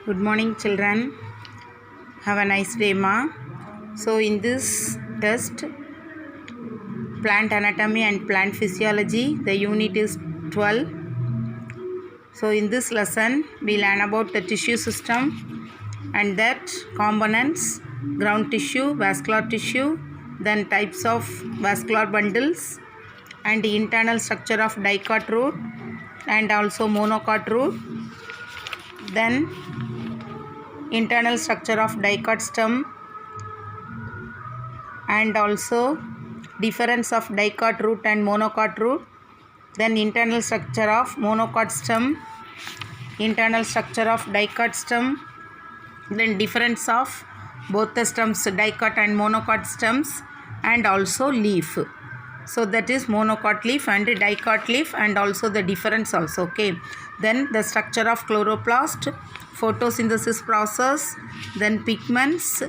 Good morning, children. Have a nice day, ma. So, in this test, plant anatomy and plant physiology, the unit is 12. So, in this lesson, we learn about the tissue system and that components, ground tissue, vascular tissue, then types of vascular bundles, and the internal structure of dicot root and also monocot root. Then internal structure of dicot stem and also difference of dicot root and monocot root. Then internal structure of monocot stem, internal structure of dicot stem, then difference of both the stems, dicot and monocot stems, and also leaf. So that is monocot leaf and dicot leaf, and also the difference also. Okay, then the structure of chloroplast, photosynthesis process, then pigments,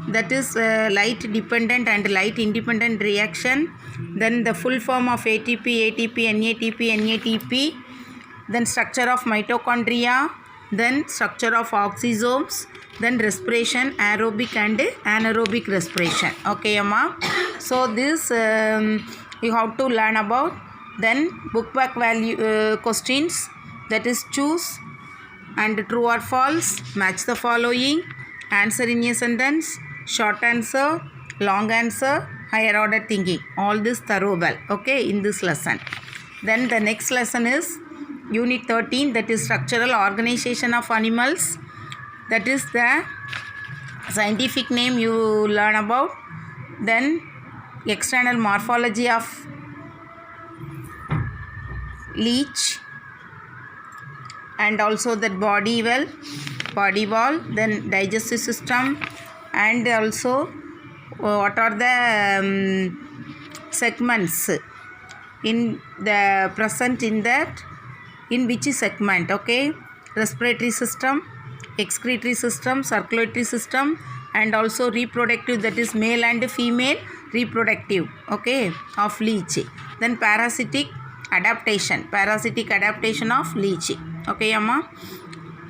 that is light dependent and light independent reaction, then the full form of ATP, NADP, NADP, then structure of mitochondria, then structure of oxysomes, then respiration, aerobic and anaerobic respiration. Okay, Amma. So this you have to learn about. Then book back value questions, that is choose and true or false, match the following, answer in a sentence, short answer, long answer, higher order thinking. All this thorough well. Okay, in this lesson. Then the next lesson is unit 13, that is structural organization of animals. That is the scientific name you learn about. Then external morphology of leech and also that body wall, then digestive system, and also what are the segments in the present in that, in which segment. Okay, respiratory system, excretory system, circulatory system, and also reproductive, that is male and female reproductive, okay, of leech. Then parasitic adaptation of leech. Okay, Amma.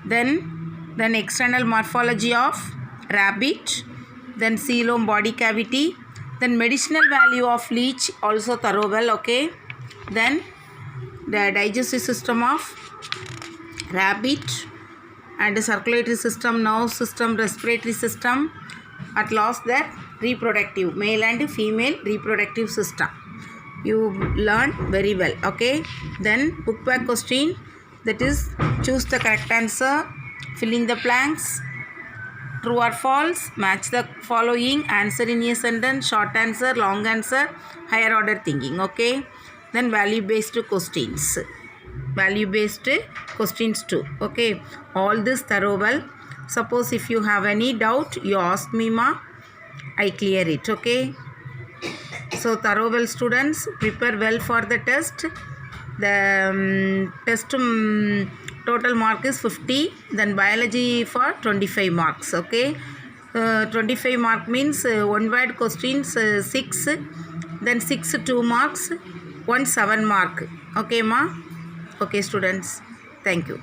Then external morphology of rabbit, then coelom, body cavity, then medicinal value of leech also thorough well. Okay, then the digestive system of rabbit and circulatory system, nerve system, respiratory system, at last that reproductive, male and female reproductive system. You learn very well. Okay, then book back question, that is choose the correct answer, fill in the blanks, true or false, match the following, answer in a sentence, short answer, long answer, higher order thinking. Okay, then value based questions too. Okay, all this thorough well. Suppose if you have any doubt, you ask me, ma, I clear it. Okay, so thorough well, students, prepare well for the test. The test total mark is 50, then biology for 25 marks. Okay, 25 mark means one word questions 6, then 6 2 marks, 1 7 mark. Okay, ma. Okay, students, thank you.